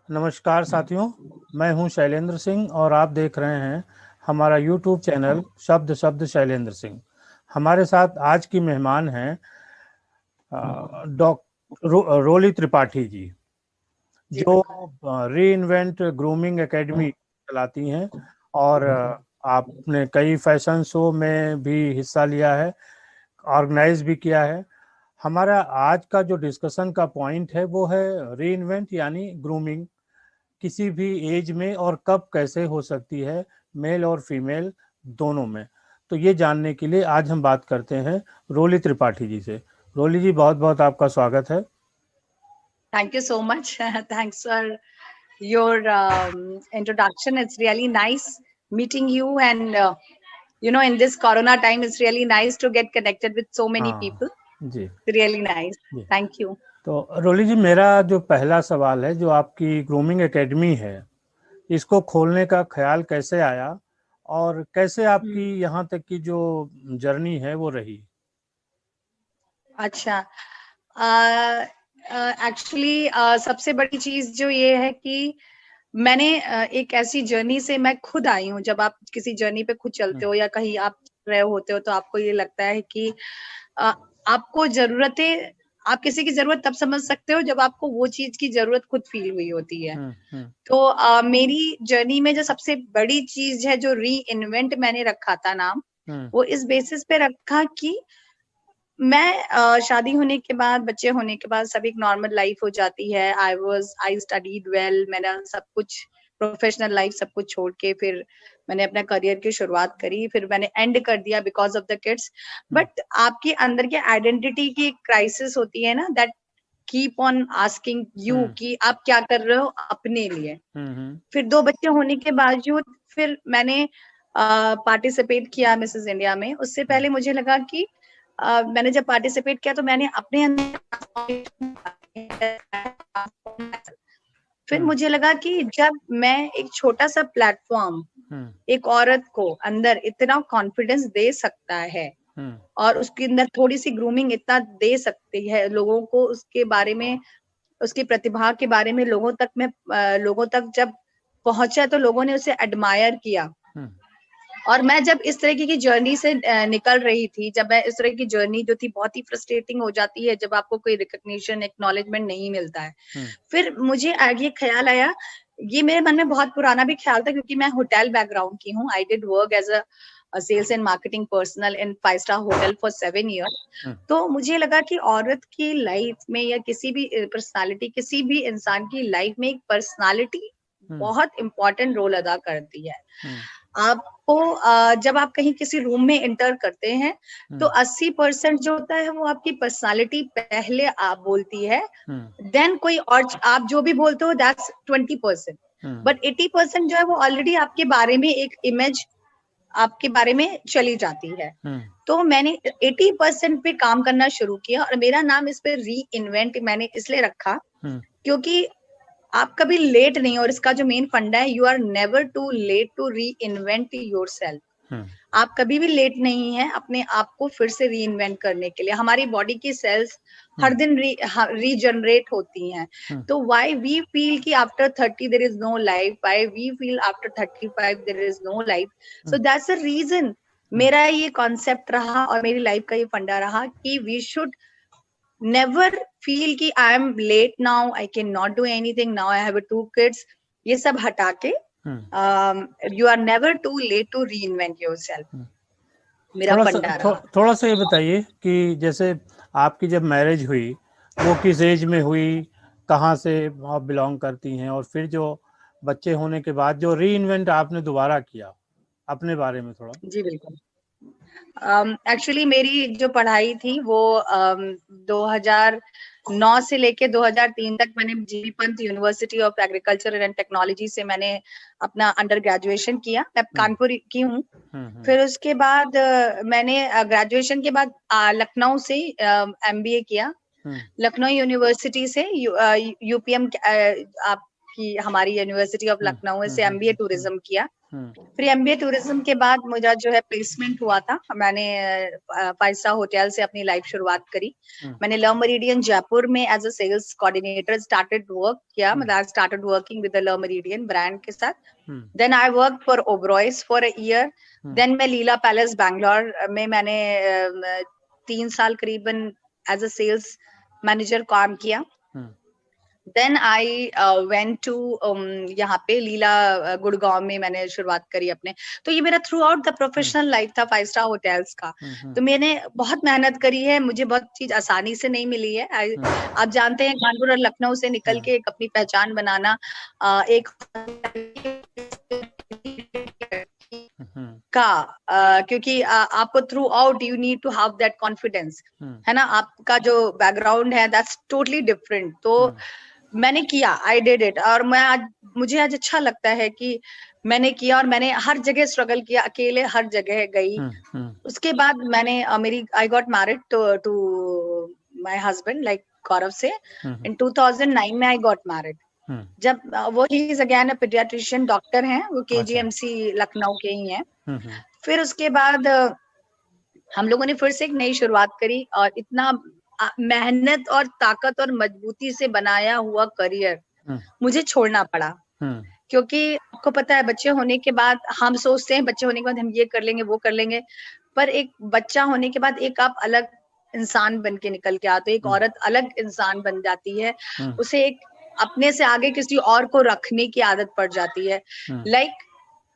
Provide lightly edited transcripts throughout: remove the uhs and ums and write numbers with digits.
नमस्कार साथियों, मैं हूं शैलेंद्र सिंह और आप देख रहे हैं हमारा YouTube चैनल शब्द शब्द शैलेंद्र सिंह। हमारे साथ आज की मेहमान हैं रोली त्रिपाठी जी, जो री इन्वेंट ग्रूमिंग एकेडमी चलाती हैं और आपने कई फैशन शो में भी हिस्सा लिया है, ऑर्गेनाइज भी किया है। हमारा आज का जो डिस्कशन का पॉइंट है वो है री इन्वेंट यानी ग्रूमिंग किसी भी एज में और कब कैसे हो सकती है, मेल और फीमेल दोनों में। तो ये जानने के लिए आज हम बात करते हैं रोली त्रिपाठी जी से। रोली जी, बहुत बहुत आपका स्वागत है। Thank you so much. Thanks for your introduction. It's really nice meeting you, and in this Corona time, it's really nice to get connected with so many people. Ji Really nice. Ji. Thank you. तो रोली जी, मेरा जो पहला सवाल है, जो आपकी grooming academy है, इसको खोलने का ख्याल कैसे आया और कैसे आपकी यहाँ तक की जो जर्नी है वो रही? अच्छा, एक्चुअली सबसे बड़ी चीज जो ये है कि मैंने एक ऐसी जर्नी से मैं खुद आई हूँ। जब आप किसी जर्नी पे खुद चलते हो या कहीं आप रहे होते हो तो आपको ये लगता है कि आपको जरूरतें, आप किसी की जरूरत तब समझ सकते हो जब आपको वो चीज की जरूरत खुद फील हुई होती है। तो मेरी जर्नी में जो सबसे बड़ी चीज है, जो री इन्वेंट मैंने रखा था नाम, वो इस बेसिस पे रखा कि मैं शादी होने के बाद, बच्चे होने के बाद सब एक नॉर्मल लाइफ हो जाती है। आई स्टडीड वेल, मैंने सब कुछ प्रोफेशनल लाइफ सब कुछ छोड़ के फिर मैंने अपना करियर की शुरुआत करी, फिर मैंने एंड कर दिया because of the kids. But आपके अंदर के आइडेंटिटी की क्राइसिस होती है ना, that keep on asking you कि आप क्या कर रहे हो अपने लिए। फिर 2 बच्चे होने के बावजूद फिर मैंने पार्टिसिपेट किया मिसेस इंडिया में। उससे पहले मुझे लगा कि मैंने जब पार्टिसिपेट किया तो मैंने अपने अंदर फिर मुझे लगा कि जब मैं एक छोटा सा प्लेटफॉर्म एक औरत को अंदर इतना कॉन्फिडेंस दे सकता है और उसके अंदर थोड़ी सी ग्रूमिंग इतना दे सकती है लोगों को, उसके बारे में, उसकी प्रतिभा के बारे में लोगों तक जब पहुंचा तो लोगों ने उसे एडमायर किया। और मैं जब इस तरह की जर्नी से निकल रही थी, जब मैं इस तरह की जर्नी जो थी बहुत ही फ्रस्ट्रेटिंग हो जाती है जब आपको कोई रिकॉग्निशन, एक्नॉलेजमेंट नहीं मिलता है। फिर मुझे ये ख्याल आया, ये मेरे मन में बहुत पुराना भी ख्याल था क्योंकि मैं होटल बैकग्राउंड की हूँ। I did work as a sales and marketing personal in 5-स्टार होटल फॉर 7 ईयर। तो मुझे लगा कि औरत की लाइफ में या किसी भी पर्सनालिटी, किसी भी इंसान की लाइफ में एक पर्सनालिटी बहुत इंपॉर्टेंट रोल अदा करती है। आपको जब आप कहीं किसी रूम में एंटर करते हैं तो 80% जो होता है वो आपकी पर्सनालिटी पहले आप बोलती है, देन कोई और आप जो भी बोलते हो दैट्स 20%, बट 80% जो है वो ऑलरेडी आपके बारे में एक इमेज आपके बारे में चली जाती है। तो मैंने 80% पे काम करना शुरू किया और मेरा नाम इस पे री इन्वेंट मैंने इसलिए रखा क्योंकि आप कभी लेट नहीं, और इसका जो मेन फंडा है, you are never too late to reinvent yourself. आप कभी भी लेट नहीं है अपने आप को फिर से री इन्वेंट करने के लिए। हमारी बॉडी की सेल्स हर दिन रीजनरेट होती हैं। तो व्हाई वी फील कि after 30 there is no life, why we feel after 35 there is no life, so that's the reason. मेरा ये कॉन्सेप्ट रहा और मेरी लाइफ का ये फंडा रहा कि वी शुड never feel कि I am late now, I cannot do anything now, I have 2 kids, ये सब हटा के you are never too late to reinvent yourself। मेरा फंडा रहा। थोड़ा सा ये बताइए कि जैसे आपकी जब मैरिज हुई वो किस एज में हुई, कहाँ से आप बिलोंग करती हैं, और फिर जो बच्चे होने के बाद जो री इन्वेंट आपने दोबारा किया, अपने बारे में थोड़ा। जी बिल्कुल। एक्चुअली मेरी जो पढ़ाई थी वो 2009 से लेके 2003 तक मैंने GB Pant university of agriculture and technology से मैंने अपना अंडर ग्रेजुएशन किया। मैं कानपुर की हूँ। फिर उसके बाद मैंने ग्रेजुएशन के बाद लखनऊ से MBA किया। लखनऊ यूनिवर्सिटी से UPM आपकी हमारी यूनिवर्सिटी ऑफ लखनऊ से MBA टूरिज्म किया। फिर MBA टूरिज्म के बाद मुझे जो है प्लेसमेंट हुआ था, मैंने 5 स्टार होटल से अपनी लाइफ शुरुआत करी। मैंने लव मेरिडियन जयपुर में as a sales coordinator started work किया, मतलब I started working with the Le Meridien brand के साथ। Then I work for Oberois for a year. Then मैं लीला पैलेस बैंगलोर में मैंने 3 साल करीबन एज अ सेल्स मैनेजर काम किया। देन आई वेंट टू यहाँ पे लीला गुड़गांव में मैंने शुरुआत करी अपने। तो ये मेरा through out the professional life था 5 स्टार होटल्स का। तो मैंने बहुत मेहनत करी है, मुझे बहुत चीज आसानी से नहीं मिली है। आप जानते हैं कानपुर और लखनऊ से निकल के एक अपनी पहचान बनाना एक क्योंकि आपको throughout you need to have that confidence, है ना। आपका जो बैकग्राउंड है दैट्स टोटली डिफरेंट। तो मैंने किया, आई डिड इट। और मुझे आज अच्छा लगता है कि मैंने किया, और मैंने हर जगह स्ट्रगल किया, अकेले हर जगह गई। उसके बाद मैंने I got married to my husband like Gaurav से इन 2009 में आई गॉट मैरिड। जब वो he is again a paediatrician doctor हैं, वो KGMC लखनऊ के ही हैं। फिर उसके बाद हम लोगों ने फिर से एक नई शुरुआत करी, और इतना मेहनत और ताकत और मजबूती से बनाया हुआ करियर मुझे छोड़ना पड़ा। क्योंकि आपको पता है बच्चे होने के बाद हम सोचते हैं बच्चे होने के बाद हम ये कर लेंगे वो कर लेंगे, पर एक बच्चा होने के बाद एक आप अलग इंसान बन के निकल के आते हो, एक औरत अलग इंसान बन जाती है, उसे एक अपने से आगे किसी और को रखने की आदत पड़ जाती है। लाइक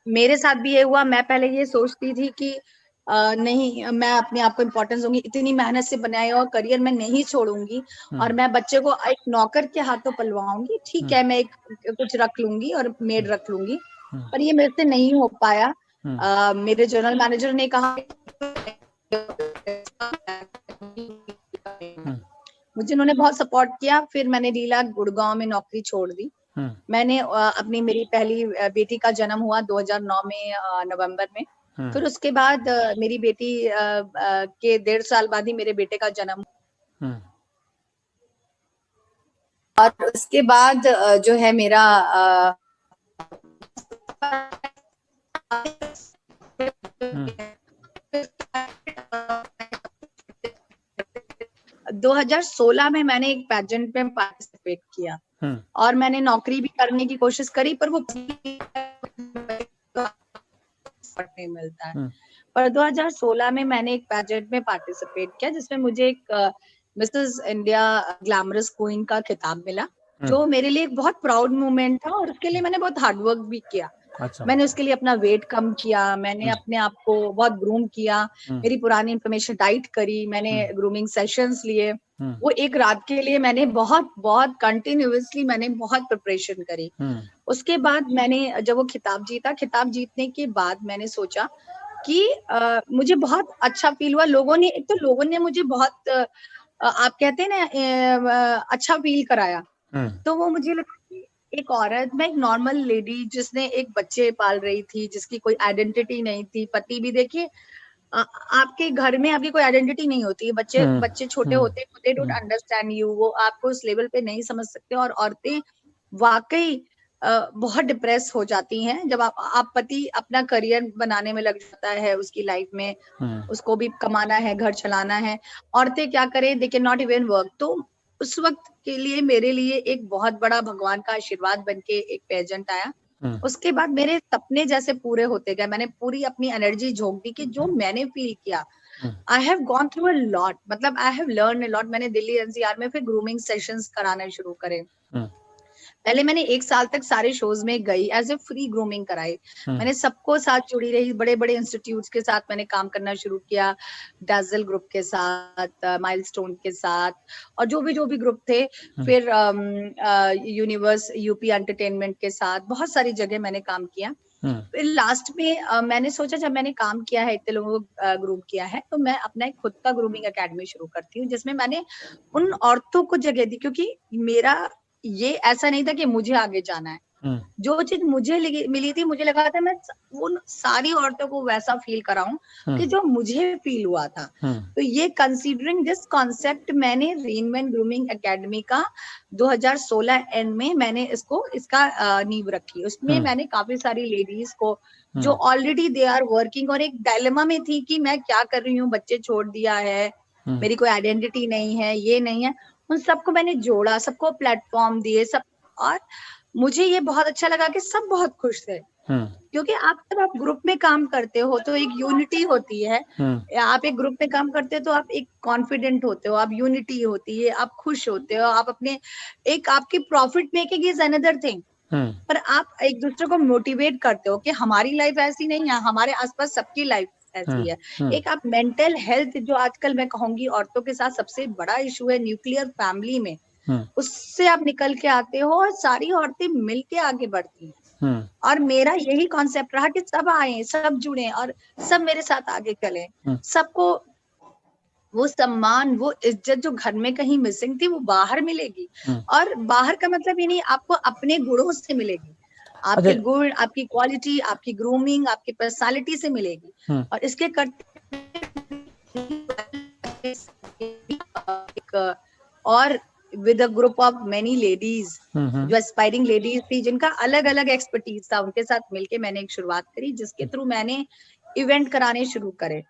मेरे साथ भी ये हुआ। मैं पहले ये सोचती थी कि नहीं, मैं अपने आप को इम्पोर्टेंस दूंगी, इतनी मेहनत से बनाया हुआ करियर मैं नहीं छोड़ूंगी, और मैं बच्चे को एक नौकर के हाथों पलवाऊंगी। ठीक है, मैं कुछ रख लूंगी और मेड रख लूंगी, पर ये मेरे से नहीं हो पाया। मेरे जनरल मैनेजर ने कहा, मुझे उन्होंने बहुत सपोर्ट किया। फिर मैंने लीला गुड़गांव में नौकरी छोड़ दी। मैंने मेरी पहली बेटी का जन्म हुआ 2009 में नवंबर में। फिर उसके बाद मेरी बेटी के 1.5 साल बाद ही मेरे बेटे का जन्म। और उसके बाद जो है मेरा 2016 में मैंने एक पेजेंट में पार्टिसिपेट किया, और मैंने नौकरी भी करने की कोशिश करी, पर वो नहीं मिलता है। पर 2016 में मैंने एक पेजेंट में पार्टिसिपेट किया, जिसमें मुझे एक मिसेस इंडिया ग्लैमरस क्वीन का खिताब मिला, जो मेरे लिए एक बहुत प्राउड मोमेंट था, और उसके लिए मैंने बहुत हार्डवर्क भी किया। मैंने उसके लिए अपना वेट कम किया, मैंने अपने आप को बहुत ग्रूम किया, मेरी पुरानी इंफॉर्मेशन टाइट करी, मैंने ग्रूमिंग सेशंस लिए। वो एक रात के लिए मैंने बहुत कंटिन्यूअसली मैंने बहुत प्रिपरेशन करी। उसके बाद मैंने जब वो खिताब जीता, खिताब जीतने के बाद मैंने सोचा कि मुझे बहुत अच्छा फील हुआ। लोगों ने मुझे बहुत आप कहते हैं ना अच्छा फील कराया। तो वो मुझे लगा कि एक औरत, मैं एक नॉर्मल लेडी जिसने एक बच्चे पाल रही थी, जिसकी कोई आइडेंटिटी नहीं थी, पति भी देखिए, आपके घर में आपकी कोई आइडेंटिटी नहीं होती है। बच्चे छोटे होते हैं, दे डोंट अंडरस्टैंड यू, वो आपको उस लेवल पे नहीं समझ सकते। और औरतें वाकई बहुत डिप्रेस हो जाती हैं जब आप पति अपना करियर बनाने में लग जाता है, उसकी लाइफ में उसको भी कमाना है, घर चलाना है, औरतें क्या करें, they can not even work. तो उस वक्त के लिए मेरे लिए एक बहुत बड़ा भगवान का आशीर्वाद बनके एक पेजेंट आया। उसके बाद मेरे सपने जैसे पूरे होते गए, मैंने पूरी अपनी एनर्जी झोंक दी कि जो मैंने फील किया, I have gone through a lot, मतलब I have learn a lot. मैंने दिल्ली NCR में फिर ग्रूमिंग सेशंस कराने शुरू करे। पहले मैंने 1 साल तक सारे शोज में गई, एज ए फ्री ग्रूमिंग कराई। मैंने सबको साथ जुड़ी रही, बड़े बड़े इंस्टीट्यूट्स के साथ मैंने काम करना शुरू किया, डैजल ग्रुप के साथ, माइलस्टोन के साथ, और जो भी ग्रुप थे। फिर यूनिवर्स UP एंटरटेनमेंट के साथ बहुत सारी जगह मैंने काम किया। फिर लास्ट में मैंने सोचा, जब मैंने काम किया है, इतने लोगों को ग्रूम किया है, तो मैं अपना एक खुद का ग्रूमिंग एकेडमी शुरू करती हूँ, जिसमें मैंने उन औरतों को जगह दी। क्योंकि मेरा ये ऐसा नहीं था कि मुझे आगे जाना है, जो चीज मुझे मिली थी, मुझे लगा था मैं उन सारी औरतों को वैसा फील कराऊं कि जो मुझे फील हुआ था। तो ये कंसीडरिंग दिस कॉन्सेप्ट, मैंने रीइन्वेंट ग्रूमिंग एकेडमी का 2016 एंड में मैंने इसका नींव रखी। उसमें मैंने काफी सारी लेडीज को जो ऑलरेडी दे आर वर्किंग और एक डायलेमा में थी कि मैं क्या कर रही हूँ, बच्चे छोड़ दिया है, मेरी कोई आइडेंटिटी नहीं है, ये नहीं है, उन सबको मैंने जोड़ा, सबको प्लेटफॉर्म दिए सब। और मुझे ये बहुत अच्छा लगा कि सब बहुत खुश थे, क्योंकि जब आप ग्रुप में काम करते हो तो एक यूनिटी होती है। आप एक ग्रुप में काम करते हो तो आप एक कॉन्फिडेंट होते हो, आप यूनिटी होती है, आप खुश होते हो, आप अपने एक आपकी profit making is another thing, पर आप एक दूसरे को मोटिवेट करते हो कि हमारी लाइफ ऐसी नहीं है, हमारे आसपास सबकी लाइफ ऐसी है। एक आप मेंटल हेल्थ, जो आजकल मैं कहूंगी औरतों के साथ सबसे बड़ा इशू है न्यूक्लियर फैमिली में, उससे आप निकल के आते हो और सारी औरतें मिलके आगे बढ़ती हैं। और मेरा यही कॉन्सेप्ट रहा कि सब आए, सब जुड़े और सब मेरे साथ आगे चले, सबको वो सम्मान, वो इज्जत जो घर में कहीं मिसिंग थी वो बाहर मिलेगी। और बाहर का मतलब ये नहीं, आपको अपने गुणों से मिलेगी, आपके गुण, आपकी क्वालिटी, आपकी ग्रूमिंग, आपकी पर्सनालिटी से मिलेगी। और इसके करते और with a group of many ladies, जो एस्पायरिंग लेडीज थी जिनका अलग अलग एक्सपर्टीज था, उनके साथ मिलके मैंने एक शुरुआत करी, जिसके थ्रू मैंने इवेंट कराने शुरू करे।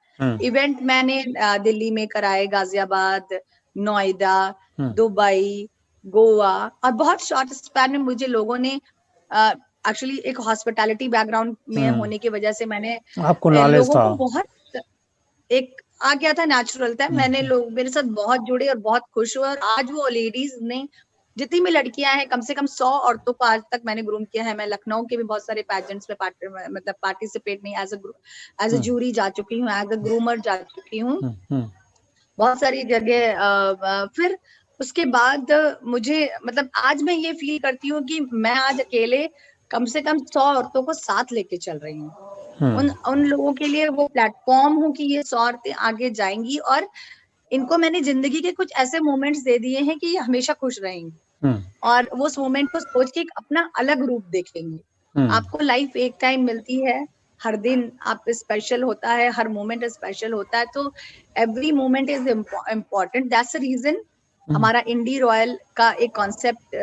इवेंट मैंने दिल्ली में कराए, गाजियाबाद, नोएडा, दुबई, गोवा, और बहुत शॉर्ट स्पैन में मुझे लोगों ने एक्चुअली एक हॉस्पिटैलिटी बैकग्राउंड में होने की वजह से मैंने आपको नॉलेज लोगों था, को बहुत एक आ गया था, नेचुरल था, मैंने लोग मेरे साथ बहुत जुड़े और बहुत खुश हुए। और आज वो लेडीज ने, जितनी भी लड़कियां हैं, कम से कम 100 औरतों को आज तक मैंने ग्रूम किया है। मैं लखनऊ के भी बहुत सारे पैजेंट्स में मतलब पार्टिसिपेट नहीं, एज अ जूरी जा चुकी हूँ, एज अ ग्रूमर जा चुकी हूँ बहुत सारी जगह। फिर उसके बाद मुझे मतलब आज मैं ये फील करती हूँ कि मैं आज अकेले कम से कम 100 औरतों को साथ लेके चल रही हूँ। उन लोगों के लिए वो प्लेटफॉर्म हूँ कि ये 100 औरतें आगे जाएंगी और इनको मैंने जिंदगी के कुछ ऐसे मोमेंट्स दे दिए हैं कि ये हमेशा खुश रहेंगे और वो उस मोमेंट को सोच के अपना अलग रूप देखेंगे। आपको लाइफ एक टाइम मिलती है, हर दिन आप स्पेशल होता है, हर मोमेंट स्पेशल होता है, तो every moment is important. That's the reason हमारा इंडी रॉयल का एक कॉन्सेप्ट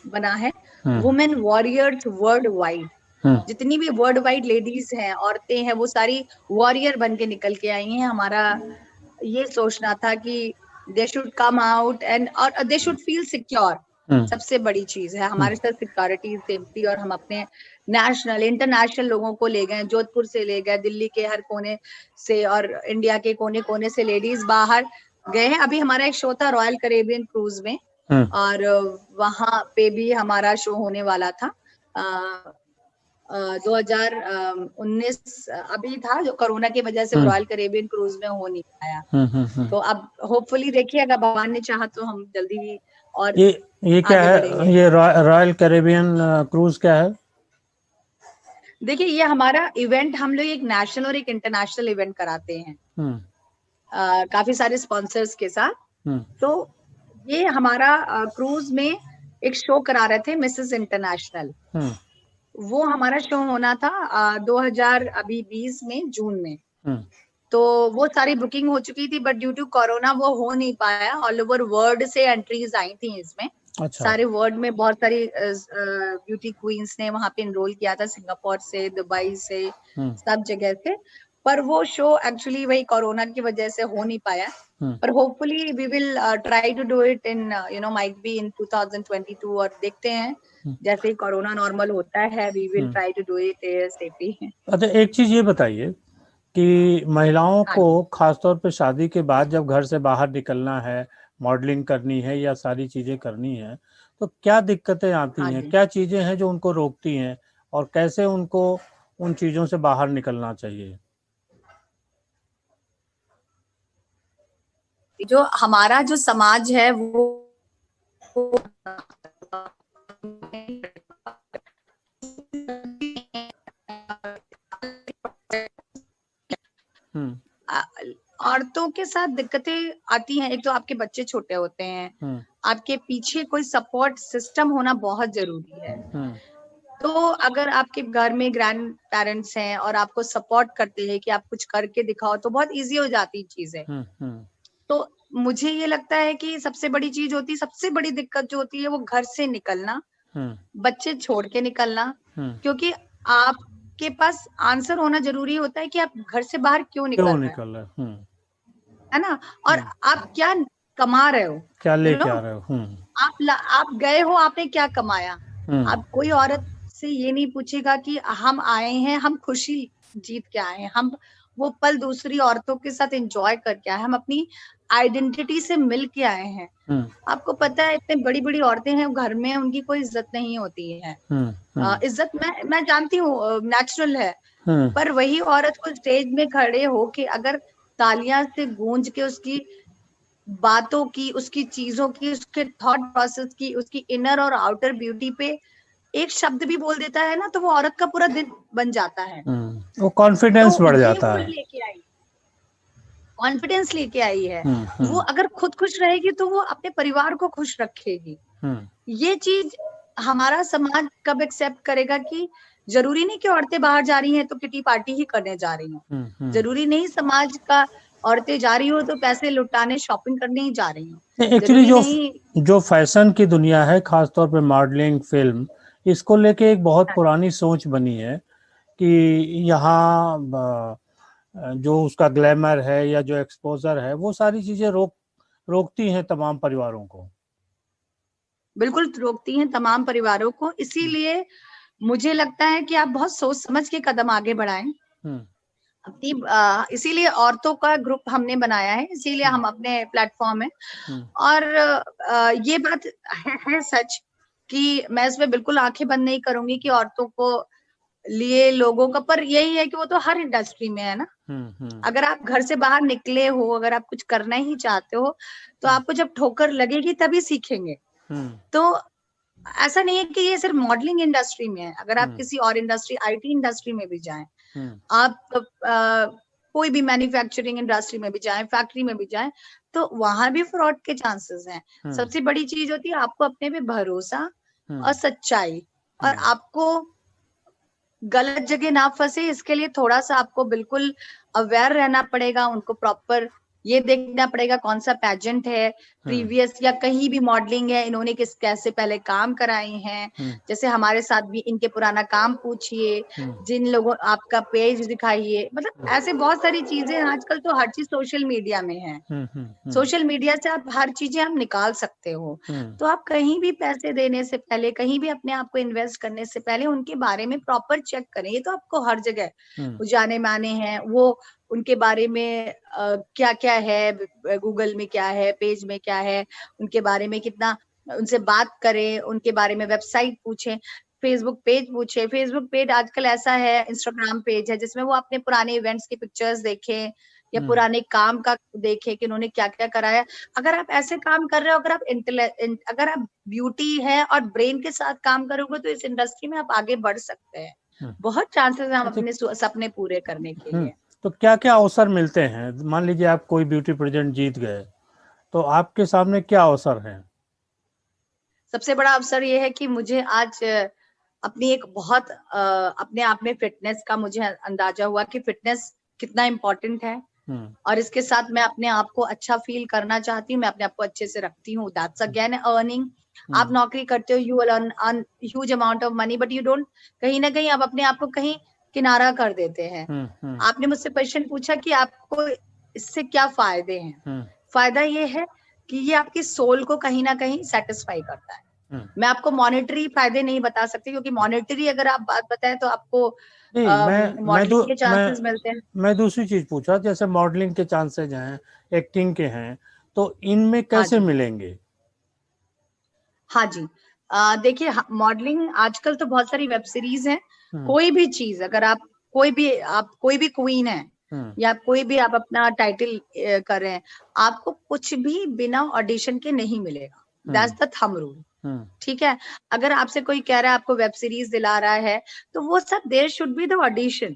बना है, वुमेन वॉरियर्स वर्ल्ड वाइड। जितनी भी वर्ल्ड वाइड लेडीज हैं, औरतें हैं, वो सारी वॉरियर बन के निकल के आई हैं। हमारा ये सोचना था कि they should come out and और दे शुड फील सिक्योर। सबसे बड़ी चीज है हमारे साथ सिक्योरिटी, सेफ्टी। और हम अपने नेशनल इंटरनेशनल लोगों को ले गए, जोधपुर से ले गए, दिल्ली के हर कोने से और इंडिया के कोने कोने से लेडीज बाहर गए हैं। अभी हमारा एक शो था रॉयल कैरेबियन क्रूज में और वहां पे भी हमारा शो होने वाला था। 2019 अभी था, जो कोरोना की वजह से रॉयल कैरेबियन क्रूज में हो नहीं पाया। तो अब होपफुली देखिए, अगर भगवान ने चाहा तो हम जल्दी ही और ये क्या है, ये रॉयल कैरेबियन क्रूज क्या है? देखिए, ये हमारा इवेंट, हम लोग एक नेशनल और एक इंटरनेशनल इवेंट कराते हैं काफी सारे स्पॉन्सर्स के साथ। तो ये हमारा क्रूज में एक शो करा रहे थे, मिसेस इंटरनेशनल। वो हमारा शो होना था 2020 में जून में। तो वो सारी बुकिंग हो चुकी थी, बट ड्यू टू कोरोना वो हो नहीं पाया। ऑल ओवर वर्ल्ड से एंट्रीज आई थी इसमें। अच्छा। सारे वर्ल्ड में बहुत सारी ब्यूटी क्वींस ने वहां पे एनरोल किया था, सिंगापुर से, दुबई से, सब जगह से। पर वो शो एक्चुअली वही कोरोना की वजह से हो नहीं पाया। पर hopefully we will try to do it in might be in 2022। और देखते हैं, जैसे ही कोरोना नॉर्मल होता है, we will try to do it safely. अच्छा, एक चीज ये बताइए कि महिलाओं को खासतौर पे शादी के बाद जब घर से बाहर निकलना है, मॉडलिंग करनी है या सारी चीजें करनी है, तो क्या दिक्कतें आती हैं, क्या चीजें हैं जो उनको रोकती हैं और कैसे उनको उन चीजों से बाहर निकलना चाहिए? जो हमारा जो समाज है वो औरतों के साथ दिक्कतें आती हैं। एक तो आपके बच्चे छोटे होते हैं, आपके पीछे कोई सपोर्ट सिस्टम होना बहुत जरूरी है। तो अगर आपके घर में ग्रैंड पेरेंट्स हैं और आपको सपोर्ट करते हैं कि आप कुछ करके दिखाओ, तो बहुत इजी हो जाती चीजें। तो मुझे ये लगता है कि सबसे बड़ी चीज होती है, सबसे बड़ी दिक्कत जो होती है वो घर से निकलना, बच्चे छोड़ के निकलना। क्योंकि आप आपके पास आंसर होना जरूरी होता है कि आप घर से बाहर क्यों निकल रहे हो, है ना, और आप क्या कमा रहे हो, क्या लेके आ रहे हो, आप गए हो, आपने क्या कमाया। आप कोई औरत से ये नहीं पूछेगा कि हम आए हैं, हम खुशी जीत के आए हैं, हम वो पल दूसरी औरतों के साथ एंजॉय करके आए, हम अपनी आइडेंटिटी से मिल के आए हैं। आपको पता है इतनी बड़ी बड़ी औरतें हैं घर में, उनकी कोई इज्जत नहीं होती है। इज्जत मैं जानती हूँ नेचुरल है, पर वही औरत को स्टेज में खड़े हो के अगर तालियां से गूंज के उसकी बातों की, उसकी चीजों की, उसके थॉट प्रोसेस की, उसकी इनर और आउटर ब्यूटी पे एक शब्द भी बोल देता है ना, तो वो औरत का पूरा दिन बन जाता है। वो कॉन्फिडेंस बढ़ जाता है, लेके आई, कॉन्फिडेंस लेके आई है। वो अगर खुद खुश रहेगी तो वो अपने परिवार को खुश रखेगी। ये चीज हमारा समाज कब एक्सेप्ट करेगा कि जरूरी नहीं कि औरतें बाहर जा रही हैं तो किटी पार्टी ही करने जा रही हो, जरूरी नहीं समाज का औरतें जा रही हो तो पैसे लुटाने शॉपिंग करने ही जा रही हो। एक्चुअली जो फैशन की दुनिया है, खासतौर पे मॉडलिंग, फिल्म, इसको लेके एक बहुत पुरानी सोच बनी है कि यहाँ जो उसका ग्लैमर है या जो एक्सपोजर है, वो सारी चीजें रोकती हैं तमाम परिवारों को। बिल्कुल रोकती हैं तमाम परिवारों को। इसीलिए मुझे लगता है कि आप बहुत सोच समझ के कदम आगे बढ़ाएं। अपनी इसीलिए औरतों का ग्रुप हमने बनाया है, इसीलिए हम अपने प्लेटफॉर्म है। और ये बात है सच कि मैं इसमें बिल्कुल आंखें बंद नहीं करूंगी कि औरतों को लिए लोगों का, पर यही है कि वो तो हर इंडस्ट्री में है ना। अगर आप घर से बाहर निकले हो, अगर आप कुछ करना ही चाहते हो, तो आपको जब ठोकर लगेगी तभी सीखेंगे। तो ऐसा नहीं है कि ये सिर्फ मॉडलिंग इंडस्ट्री में है, अगर आप किसी और इंडस्ट्री, आईटी इंडस्ट्री में भी जाएं, आप कोई भी मैन्युफैक्चरिंग इंडस्ट्री में भी जाएं, फैक्ट्री में भी जाएं, तो वहां भी फ्रॉड के चांसेस हैं। सबसे बड़ी चीज होती है आपको अपने पे भरोसा और सच्चाई, और आपको गलत जगह ना फंसे, इसके लिए थोड़ा सा आपको बिल्कुल अवेयर रहना पड़ेगा। उनको प्रॉपर ये देखना पड़ेगा कौन सा पेजेंट है प्रीवियस, या कहीं भी मॉडलिंग है, इन्होंने कैसे पहले काम कराए हैं। जैसे हमारे साथ भी इनके पुराना काम पूछिए, जिन लोगों आपका पेज दिखाइए, मतलब ऐसे बहुत सारी चीजें। आजकल तो हर चीज सोशल मीडिया में है, सोशल मीडिया से आप हर चीजें आप निकाल सकते हो। तो आप कहीं भी पैसे देने से पहले, कहीं भी अपने आप को इन्वेस्ट करने से पहले उनके बारे में प्रॉपर चेक करें। ये तो आपको हर जगह जाने माने हैं, वो उनके बारे में क्या क्या है, गूगल में क्या है, पेज में क्या है, उनके बारे में कितना, उनसे बात करें, उनके बारे में वेबसाइट पूछें, फेसबुक पेज पूछे। फेसबुक पेज आजकल ऐसा है, इंस्टाग्राम पेज है जिसमें वो अपने पुराने इवेंट्स की पिक्चर्स देखें या पुराने काम का देखें कि उन्होंने क्या क्या कराया। अगर आप ऐसे काम कर रहे हो, अगर आप ब्यूटी है और ब्रेन के साथ काम करोगे, तो इस इंडस्ट्री में आप आगे बढ़ सकते हैं। बहुत चांसेस है हम अपने सपने पूरे करने के लिए। तो क्या क्या अवसर मिलते हैं? मान लीजिए आप कोई ब्यूटी प्रेजेंट जीत गए, तो आपके सामने क्या अवसर हैं? सबसे बड़ा अवसर ये है कि मुझे आज अपनी एक बहुत अपने आप में फिटनेस का मुझे अंदाजा हुआ कि फिटनेस कितना इम्पोर्टेंट है, और इसके साथ मैं अपने आप को अच्छा फील करना चाहती हूँ, मैं अपने आप को अच्छे से रखती हूँ। That's again earning. आप नौकरी करते हो, you will earn huge amount of money, but you don't, कहीं ना कहीं आप अपने आप को कहीं किनारा कर देते हैं। आपने मुझसे क्वेश्चन पूछा कि आपको इससे क्या फायदे हैं। फायदा ये है कि ये आपकी सोल को कहीं ना कहीं सेटिस्फाई करता है। मैं आपको मॉनेटरी फायदे नहीं बता सकती, क्योंकि मॉनेटरी अगर आप बात बताएं तो आपको मॉडलिंग के चांसेस मिलते हैं। मैं दूसरी चीज पूछा, जैसे मॉडलिंग के चांसेस हैं, एक्टिंग के हैं, तो इनमें कैसे मिलेंगे? हाँ जी, देखिए मॉडलिंग आजकल तो बहुत सारी वेब सीरीज हैं। कोई भी चीज, अगर आप कोई भी क्वीन है या कोई भी आप अपना टाइटल कर रहे हैं, आपको कुछ भी बिना ऑडिशन के नहीं मिलेगा। That's the thumb rule. ठीक है, अगर आपसे कोई कह रहा है आपको वेब सीरीज दिला रहा है, तो वो सब there should be the audition.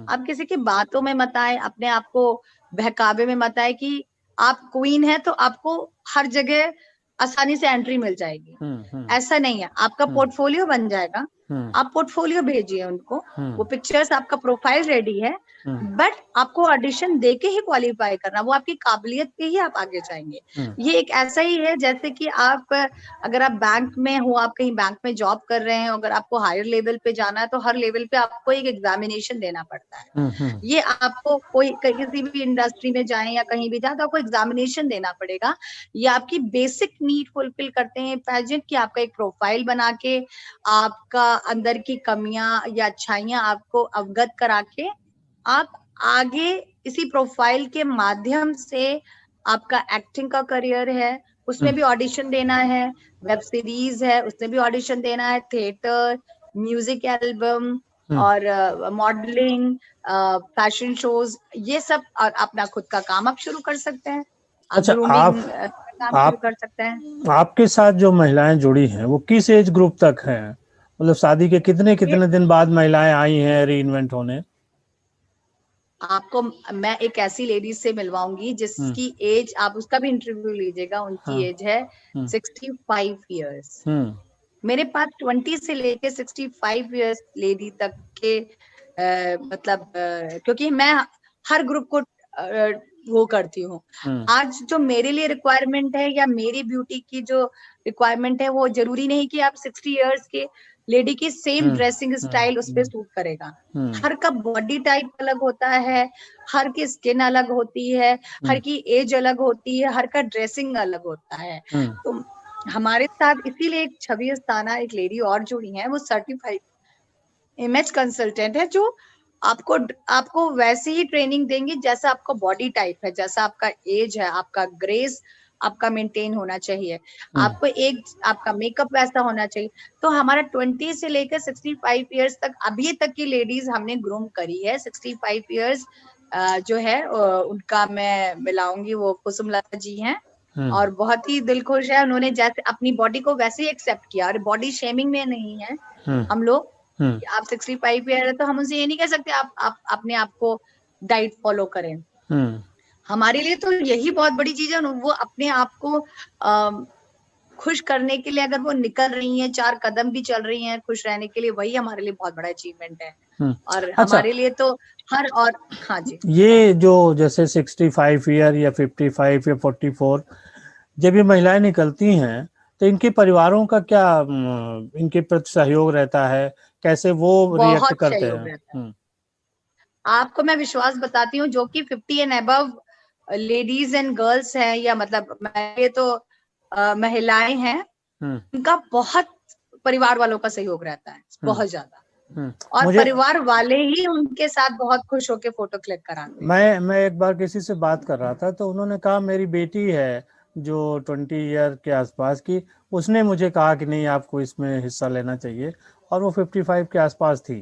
आप किसी की बातों में मत आए, अपने आप को बहकावे में मत आए कि आप क्वीन है तो आपको हर जगह आसानी से एंट्री मिल जाएगी। ऐसा नहीं है। आपका पोर्टफोलियो बन जाएगा, आप पोर्टफोलियो भेजिए उनको, वो पिक्चर्स, आपका प्रोफाइल रेडी है, बट आपको ऑडिशन देके ही क्वालिफाई करना, वो आपकी काबिलियत पे ही आप आगे जाएंगे। ये एक ऐसा ही है जैसे कि आप अगर आप बैंक में हो, आप कहीं बैंक में जॉब कर रहे हैं, अगर आपको हायर लेवल पे जाना है तो हर लेवल पे आपको एक एग्जामिनेशन देना पड़ता है। ये आपको कोई किसी भी इंडस्ट्री में जाए या कहीं भी जाए तो आपको एग्जामिनेशन देना पड़ेगा। ये आपकी बेसिक नीड फुलफिल करते हैं पेजेंट की, आपका एक प्रोफाइल बना के आपका अंदर की कमियां या अच्छाइयां आपको अवगत करा के आप आगे इसी प्रोफाइल के माध्यम से आपका एक्टिंग का करियर है, उसमें भी ऑडिशन देना है, वेब सीरीज है उसमें भी ऑडिशन देना है, थिएटर, म्यूजिक एल्बम और मॉडलिंग, फैशन शोज, ये सब, और अपना खुद का काम आप शुरू कर सकते हैं। अच्छा, काम शुरू कर सकते हैं। आपके साथ जो महिलाएं जुड़ी हैं वो किस एज ग्रुप तक हैं? मतलब शादी के कितने दिन बाद महिलाएं आई हैं रीइन्वेंट होने? आपको मैं एक ऐसी लेडीज से मिलवाऊंगी जिसकी एज, आप उसका भी इंटरव्यू लीजिएगा, उनकी एज है 65 इयर्स। मेरे पास 20 से लेके 65 इयर्स लेडी तक के मतलब क्योंकि मैं हर ग्रुप को वो करती हूँ। आज जो मेरे लिए रिक्वायरमेंट है या मेरी ब्यूटी की जो रिक्वायरमेंट है, वो जरूरी नहीं कि आप 60 इयर्स के लेडी की सेम ड्रेसिंग स्टाइल उस पर सूट करेगा। हर का बॉडी टाइप अलग होता है, हर की स्किन अलग होती है, हर की एज अलग होती है, हर का ड्रेसिंग अलग होता है। तो हमारे साथ इसीलिए एक छवि अस्थाना एक लेडी और जुड़ी है, वो सर्टिफाइड इमेज कंसल्टेंट है, जो आपको वैसे ही ट्रेनिंग देंगे जैसा आपका बॉडी टाइप है, जैसा आपका एज है, आपका ग्रेस आपका मेंटेन होना चाहिए, आपको आपका मेकअप वैसा होना चाहिए। तो हमारा 20 से लेकर 65 इयर्स तक अभी तक की लेडीज हमने ग्रूम करी है। 65 इयर्स जो है उनका मैं मिलाऊंगी, वो कुसुमलता जी हैं, और बहुत ही दिल खुश है, उन्होंने जैसे अपनी बॉडी को वैसे ही एक्सेप्ट किया, और बॉडी शेमिंग में नहीं है हम लोग। आप 65 ईयर है तो हम उनसे ये नहीं कह सकते आप अपने आप को डाइट फॉलो करें। हमारे लिए तो यही बहुत बड़ी चीज है, वो अपने आप को खुश करने के लिए अगर वो निकल रही हैं, 4 कदम भी चल रही हैं खुश रहने के लिए, वही हमारे लिए बहुत बड़ा अचीवमेंट है। और हमारे लिए तो हर, और हाँ जी, ये जो जैसे 65 ईयर या 55 या 44 जब ये महिलाएं निकलती हैं तो इनके परिवारों का क्या इनके प्रति सहयोग रहता है? कैसे वो रिएक्ट करते हैं? आपको मैं विश्वास बताती हूँ, जो कि 50 and above ladies and girls हैं, या मतलब ये तो महिलाएं हैं, उनका बहुत परिवार वालों का सहयोग रहता है, बहुत ज्यादा। और परिवार वाले ही उनके साथ बहुत खुश होकर फोटो क्लिक कराते हैं। मैं एक बार किसी से बात कर रहा था तो उन्होंने कहा मेरी बेटी है जो 20 ईयर के आसपास की, उसने मुझे कहा कि नहीं आपको इसमें हिस्सा लेना चाहिए, और वो 55 के आसपास थी।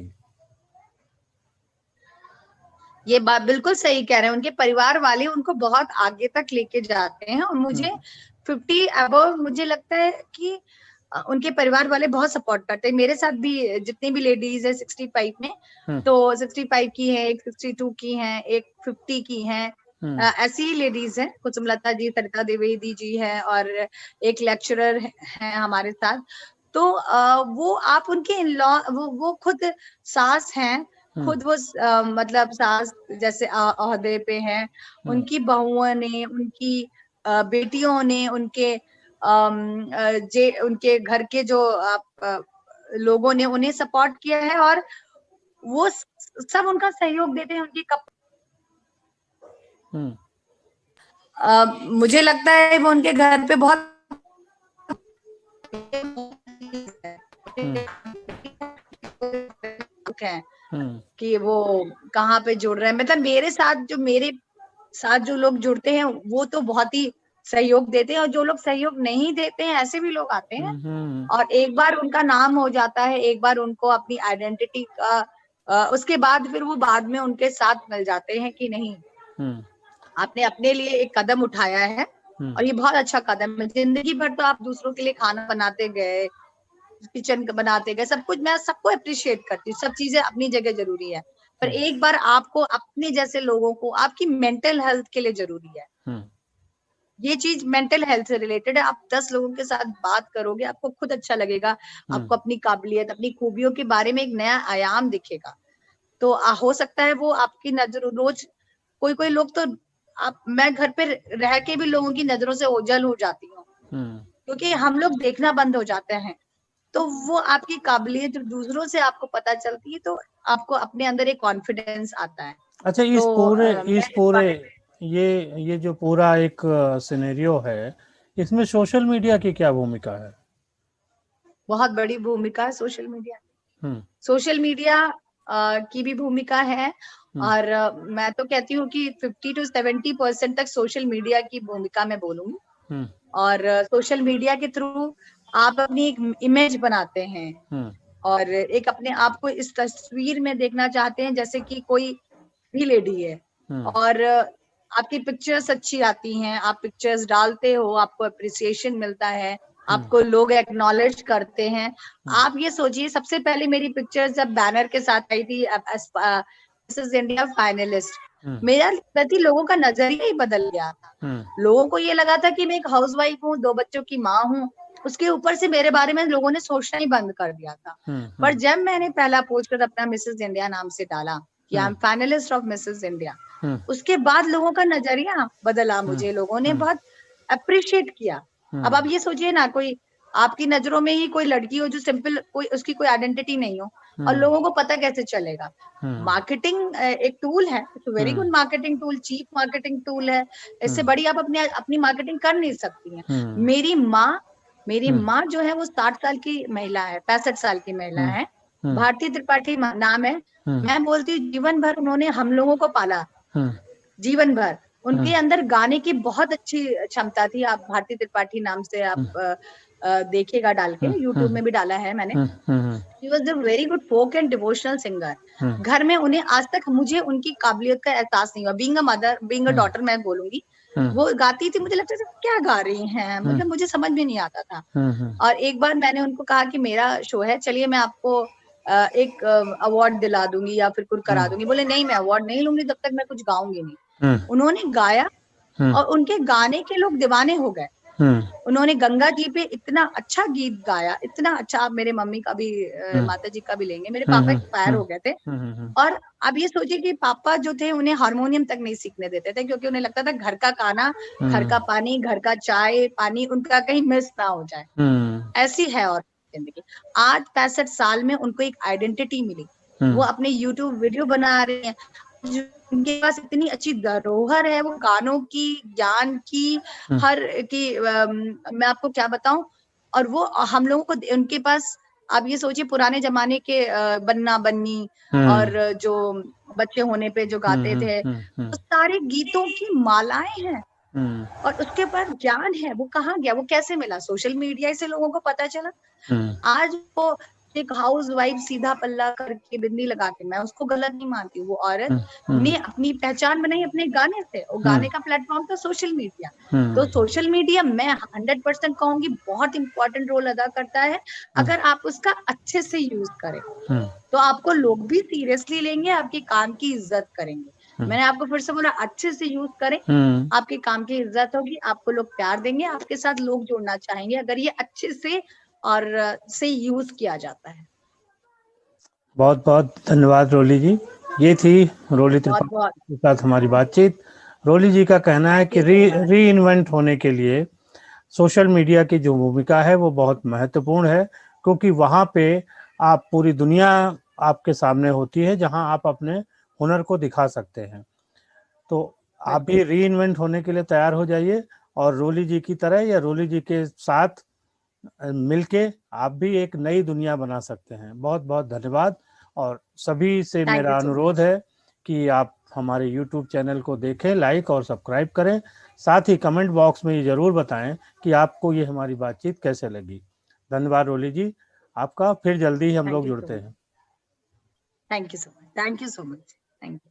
ये बात बिल्कुल सही कह रहे हैं, उनके परिवार वाले उनको बहुत आगे तक लेके जाते हैं। और मुझे 50 अबव मुझे लगता है कि उनके परिवार वाले बहुत सपोर्ट करते हैं। मेरे साथ भी जितनी भी लेडीज है 65 में, तो 65 की है, एक 62 की है, एक 50 की है, ऐसी ही लेडीज हैं। कुसुमलता जी, सरिता द्विवेदी जी है, और एक लेक्चरर है हमारे साथ। तो वो आप उनके इन लॉ, वो खुद सास हैं, खुद वो मतलब सास जैसे ओहदे पे हैं, उनकी बहुओं ने, उनकी बेटियों ने, उनके उनके घर के जो लोगों ने उन्हें सपोर्ट किया है, और वो सब उनका सहयोग देते हैं। उनकी मुझे लगता है वो उनके घर पे बहुत है कि वो कहाँ पे जुड़ रहे हैं। मतलब मेरे साथ जो लोग जुड़ते हैं वो तो बहुत ही सहयोग देते हैं, और जो लोग सहयोग नहीं देते हैं ऐसे भी लोग आते हैं, और एक बार उनका नाम हो जाता है, एक बार उनको अपनी आइडेंटिटी का उसके बाद फिर वो बाद में उनके साथ मिल जाते हैं कि नहीं आपने अपने लिए एक कदम उठाया है, और ये बहुत अच्छा कदम है। जिंदगी भर तो आप दूसरों के लिए खाना बनाते गए, किचन बनाते गए, सब कुछ मैं सबको अप्रिशिएट करती हूँ, सब चीजें अपनी जगह जरूरी है, पर एक बार आपको अपने जैसे लोगों को आपकी मेंटल हेल्थ के लिए जरूरी है। ये चीज मेंटल हेल्थ से रिलेटेड है। आप 10 लोगों के साथ बात करोगे, आपको खुद अच्छा लगेगा, आपको अपनी काबिलियत, अपनी खूबियों के बारे में एक नया आयाम दिखेगा। तो हो सकता है वो आपकी नजर रोज कोई लोग तो मैं घर पे रह के भी लोगों की नजरों से ओझल हो जाती हूँ, क्योंकि हम लोग देखना बंद हो जाते हैं। तो वो आपकी काबिलियत जब दूसरों से आपको पता चलती है तो आपको अपने अंदर एक कॉन्फिडेंस आता है। अच्छा, इस पूरे ये जो पूरा एक सिनेरियो है, इसमें सोशल मीडिया की क्या भूमिका है? बहुत बड़ी भूमिका है सोशल मीडिया। सोशल मीडिया की भी भूमिका है, और मैं तो कहती हूँ कि 50 to 70% तक सोशल मीडिया की भूमिका मैं बोलूंगी। और सोशल मीडिया के थ्रू आप अपनी एक इमेज बनाते हैं, और एक अपने आप को इस तस्वीर में देखना चाहते हैं जैसे कि कोई भी लेडी है, और आपकी पिक्चर्स अच्छी आती हैं, आप पिक्चर्स डालते हो, आपको अप्रिसिएशन मिलता है, आपको लोग एक्नॉलेज करते हैं। आप ये सोचिए, सबसे पहले मेरी पिक्चर्स जब बैनर के साथ आई थी मिसेस इंडिया फाइनलिस्ट, मेरा प्रति लोगों का नजरिया ही बदल गया था। लोगों को ये लगा था कि मैं एक हाउसवाइफ हूँ, 2 बच्चों की माँ हूँ, उसके ऊपर से मेरे बारे में लोगों ने सोचना ही बंद कर दिया था। पर जब मैंने पहला पोस्टर अपना मिसेस इंडिया नाम से डाला कि I am finalist of Mrs India, उसके बाद लोगों का नजरिया बदला, मुझे लोगों ने बहुत अप्रिशिएट किया। अब आप ये सोचिए ना, कोई आपकी नजरों में ही कोई लड़की हो जो सिंपल, कोई उसकी कोई आइडेंटिटी नहीं हो, और लोगों को पता कैसे चलेगा? मार्केटिंग एक टूल है, very good marketing tool, cheap marketing tool है, इससे बड़ी आप अपनी मार्केटिंग कर नहीं सकती हैं। मेरी माँ जो है वो 60 साल की महिला है, 65 साल की महिला है, भारती त्रिपाठी नाम है। मैं बोलती हूँ जीवन भर उन्होंने हम लोगों को पाला, जीवन भर। उनके अंदर गाने की बहुत अच्छी क्षमता थी। आप भारती त्रिपाठी नाम से आप देखिएगा, डाल के यूट्यूब में भी डाला है मैंने। She was a very good folk and devotional singer. घर में उन्हें आज तक मुझे उनकी काबिलियत का एहसास नहीं हुआ। Being a mother, being a daughter मैं बोलूंगी, वो गाती थी, मुझे लगता था क्या गा रही हैं, मतलब मुझे समझ में नहीं आता था। और एक बार मैंने उनको कहा कि मेरा शो है, चलिए मैं आपको एक अवार्ड दिला दूंगी या फिर कुछ करा दूंगी। बोले नहीं, मैं अवार्ड नहीं लूंगी जब तक मैं कुछ गाऊंगी नहीं। उन्होंने गाया और उनके गाने के लोग दीवाने हो गए। उन्होंने गंगा जी पे इतना अच्छा गीत गाया, इतना अच्छा। आप मेरे मम्मी का भी माता जी का भी लेंगे, मेरे पापा एक्सपायर हो गए थे, और अब ये सोचिए कि पापा जो थे उन्हें हारमोनियम तक नहीं सीखने देते थे, क्योंकि उन्हें लगता था घर का खाना, घर का पानी, घर का चाय पानी उनका कहीं मिस ना हो जाए। ऐसी है और जिंदगी। आज 65 साल में उनको एक आइडेंटिटी मिली, वो अपने यूट्यूब वीडियो बना रहे हैं, उनके पास इतनी अच्छी धरोहर है, वो गानों की, ज्ञान की, हर की, मैं आपको क्या बताऊं। और वो हम लोगों को उनके पास, आप ये सोचिए पुराने जमाने के बन्ना बन्नी और जो बच्चे होने पे जो गाते थे, तो सारे गीतों की मालाएं हैं, और उसके ऊपर ज्ञान है। वो कहाँ गया, वो कैसे मिला? सोशल मीडिया से लोगों को पता चला। आज वो एक हाउस वाइफ सीधा पल्ला करके बिंदी लगा के, मैं उसको गलत नहीं मानती हूँ, वो औरत ने अपनी पहचान बनाई अपने गाने से, और गाने का प्लेटफॉर्म था सोशल मीडिया। तो सोशल मीडिया मैं 100% कहूंगी बहुत इंपॉर्टेंट रोल अदा करता है, अगर आप उसका अच्छे से यूज करें तो आपको लोग भी सीरियसली लेंगे, आपके काम की इज्जत करेंगे। मैंने आपको फिर से बोला, अच्छे से यूज करें, आपके काम की इज्जत होगी, आपको लोग प्यार देंगे, आपके साथ लोग जुड़ना चाहेंगे, अगर ये अच्छे से और से यूज किया जाता है। बहुत बहुत धन्यवाद रोली जी। ये थी रोली त्रिपाठी के साथ हमारी बातचीत। रोली जी का कहना है कि री इन्वेंट होने के लिए सोशल मीडिया की जो भूमिका है वो बहुत महत्वपूर्ण है, क्योंकि वहाँ पे आप पूरी दुनिया आपके सामने होती है जहाँ आप अपने हुनर को दिखा सकते हैं। तो आप भी री इन्वेंट होने के लिए तैयार हो जाइए, और रोली जी की तरह या रोली जी के साथ मिलके आप भी एक नई दुनिया बना सकते हैं। बहुत बहुत धन्यवाद। और सभी से मेरा अनुरोध है कि आप हमारे YouTube चैनल को देखें, लाइक और सब्सक्राइब करें। साथ ही कमेंट बॉक्स में ये जरूर बताएं कि आपको ये हमारी बातचीत कैसे लगी। धन्यवाद रोली जी आपका, फिर जल्दी ही हम लोग जुड़ते हैं। Thank you so much, thank you so much, thank you.